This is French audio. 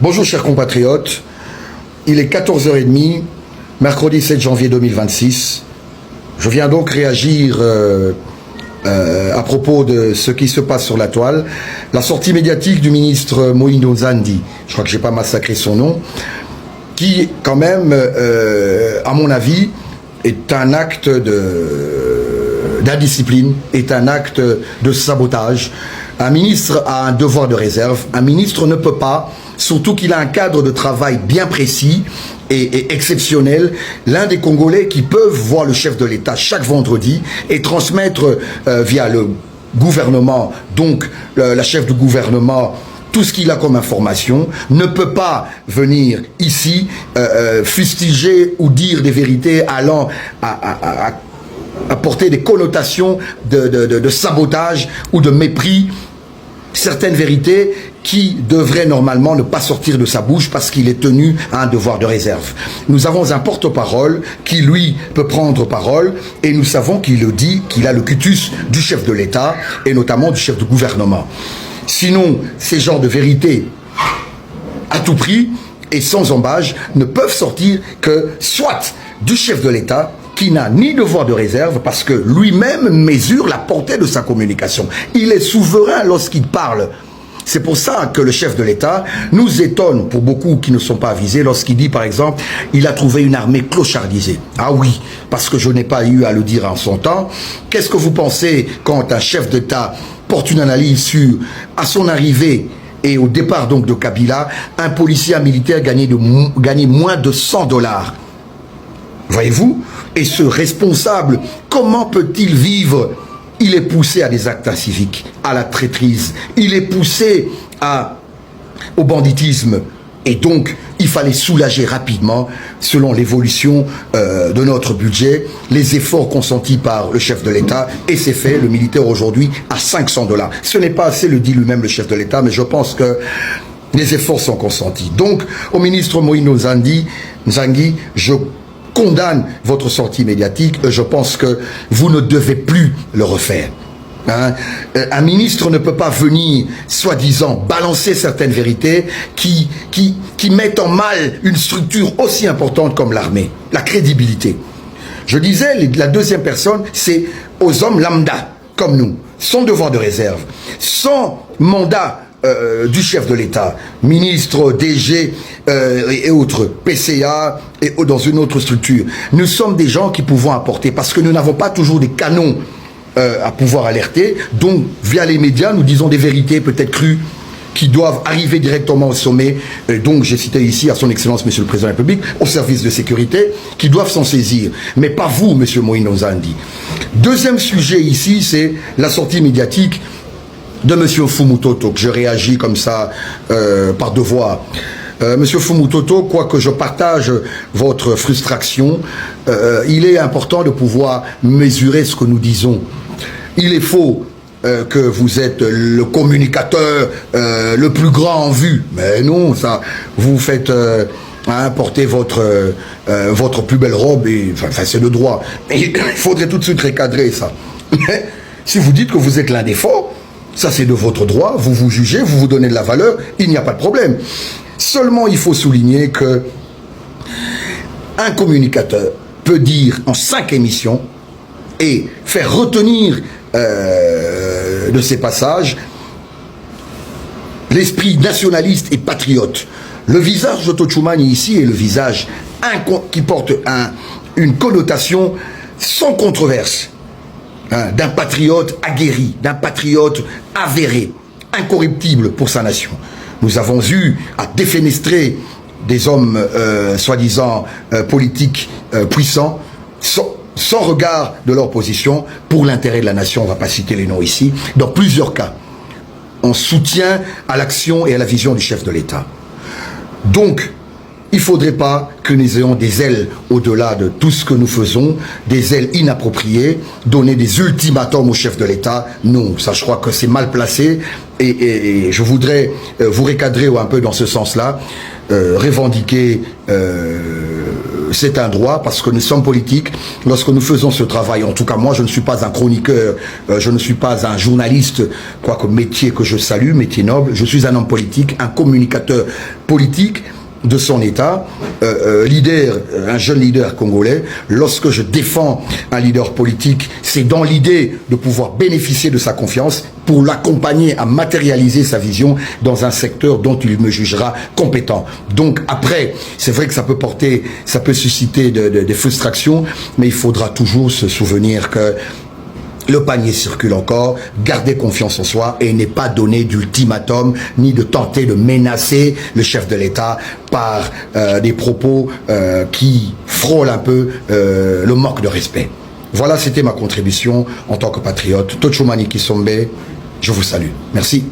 Bonjour chers compatriotes, il est 14h30, mercredi 7 janvier 2026. Je viens donc réagir à propos de ce qui se passe sur la toile. La sortie médiatique du ministre Moïse Nzandi, je crois que je n'ai pas massacré son nom, qui quand même, à mon avis, est un acte d'indiscipline, est un acte de sabotage. Un ministre a un devoir de réserve. Un ministre ne peut pas, surtout qu'il a un cadre de travail bien précis et exceptionnel, l'un des Congolais qui peuvent voir le chef de l'État chaque vendredi et transmettre via le gouvernement, donc la chef du gouvernement, tout ce qu'il a comme information, ne peut pas venir ici fustiger ou dire des vérités allant à apporter des connotations de sabotage ou de mépris, certaines vérités qui devraient normalement ne pas sortir de sa bouche parce qu'il est tenu à un devoir de réserve. Nous avons un porte-parole qui, lui, peut prendre parole et nous savons qu'il le dit, qu'il a le cutus du chef de l'État et notamment du chef du gouvernement. Sinon, ces genres de vérités, à tout prix et sans embâge, ne peuvent sortir que soit du chef de l'État, qui n'a ni devoir de réserve parce que lui-même mesure la portée de sa communication. Il est souverain lorsqu'il parle. C'est pour ça que le chef de l'État nous étonne, pour beaucoup qui ne sont pas avisés, lorsqu'il dit par exemple, il a trouvé une armée clochardisée. Ah oui, parce que je n'ai pas eu à le dire en son temps. Qu'est-ce que vous pensez quand un chef d'État porte une analyse sur, à son arrivée et au départ donc de Kabila, un policier, un militaire gagnait moins de 100 $. Voyez-vous? Et ce responsable, comment peut-il vivre? Il est poussé à des actes civiques, à la traîtrise. Il est poussé au banditisme. Et donc, il fallait soulager rapidement, selon l'évolution de notre budget, les efforts consentis par le chef de l'État. Et c'est fait, le militaire aujourd'hui à 500 $. Ce n'est pas assez, le dit lui-même le chef de l'État, mais je pense que les efforts sont consentis. Donc, au ministre Moïse Nzandi, je condamne votre sortie médiatique. Je pense que vous ne devez plus le refaire. Hein? Un ministre ne peut pas venir, soi-disant, balancer certaines vérités qui mettent en mal une structure aussi importante comme l'armée. La crédibilité. Je disais, la deuxième personne, c'est aux hommes lambda, comme nous, sans devoir de réserve, sans mandat du chef de l'État, ministre, DG et autres, PCA et dans une autre structure. Nous sommes des gens qui pouvons apporter, parce que nous n'avons pas toujours des canons à pouvoir alerter, donc via les médias, nous disons des vérités peut-être crues qui doivent arriver directement au sommet, donc j'ai cité ici à son Excellence Monsieur le Président de la République, au service de sécurité, qui doivent s'en saisir, mais pas vous, Monsieur Moïse Nzandi. Deuxième sujet ici, c'est la sortie médiatique de M. Fumutoto, que je réagis comme ça par devoir. M. Fumutoto, quoique je partage votre frustration, il est important de pouvoir mesurer ce que nous disons. Il est faux que vous êtes le communicateur le plus grand en vue. Mais non, ça, vous faites porter votre plus belle robe, et enfin c'est le droit. Mais il faudrait tout de suite recadrer ça. Mais si vous dites que vous êtes l'un des forts, ça, c'est de votre droit, vous vous jugez, vous vous donnez de la valeur, il n'y a pas de problème. Seulement, il faut souligner que un communicateur peut dire en 5 émissions et faire retenir de ses passages l'esprit nationaliste et patriote. Le visage de Tochumani ici est le visage qui porte une connotation sans controverse. D'un patriote aguerri, d'un patriote avéré, incorruptible pour sa nation. Nous avons eu à défenestrer des hommes soi-disant politiques puissants, sans regard de leur position, pour l'intérêt de la nation. On ne va pas citer les noms ici. Dans plusieurs cas, on soutient à l'action et à la vision du chef de l'État. Donc, il ne faudrait pas que nous ayons des ailes au-delà de tout ce que nous faisons, des ailes inappropriées, donner des ultimatums au chef de l'État. Non, ça je crois que c'est mal placé et je voudrais vous recadrer un peu dans ce sens-là, revendiquer c'est un droit parce que nous sommes politiques. Lorsque nous faisons ce travail, en tout cas moi je ne suis pas un chroniqueur, je ne suis pas un journaliste, quoique métier que je salue, métier noble, je suis un homme politique, un communicateur politique de son État, leader, un jeune leader congolais. Lorsque je défends un leader politique, c'est dans l'idée de pouvoir bénéficier de sa confiance pour l'accompagner à matérialiser sa vision dans un secteur dont il me jugera compétent. Donc après, c'est vrai que ça peut susciter des frustrations, mais il faudra toujours se souvenir que le panier circule encore, gardez confiance en soi et n'est pas donné d'ultimatum ni de tenter de menacer le chef de l'État par des propos qui frôlent un peu le manque de respect. Voilà, c'était ma contribution en tant que patriote. Tochumani Kisombe, je vous salue. Merci.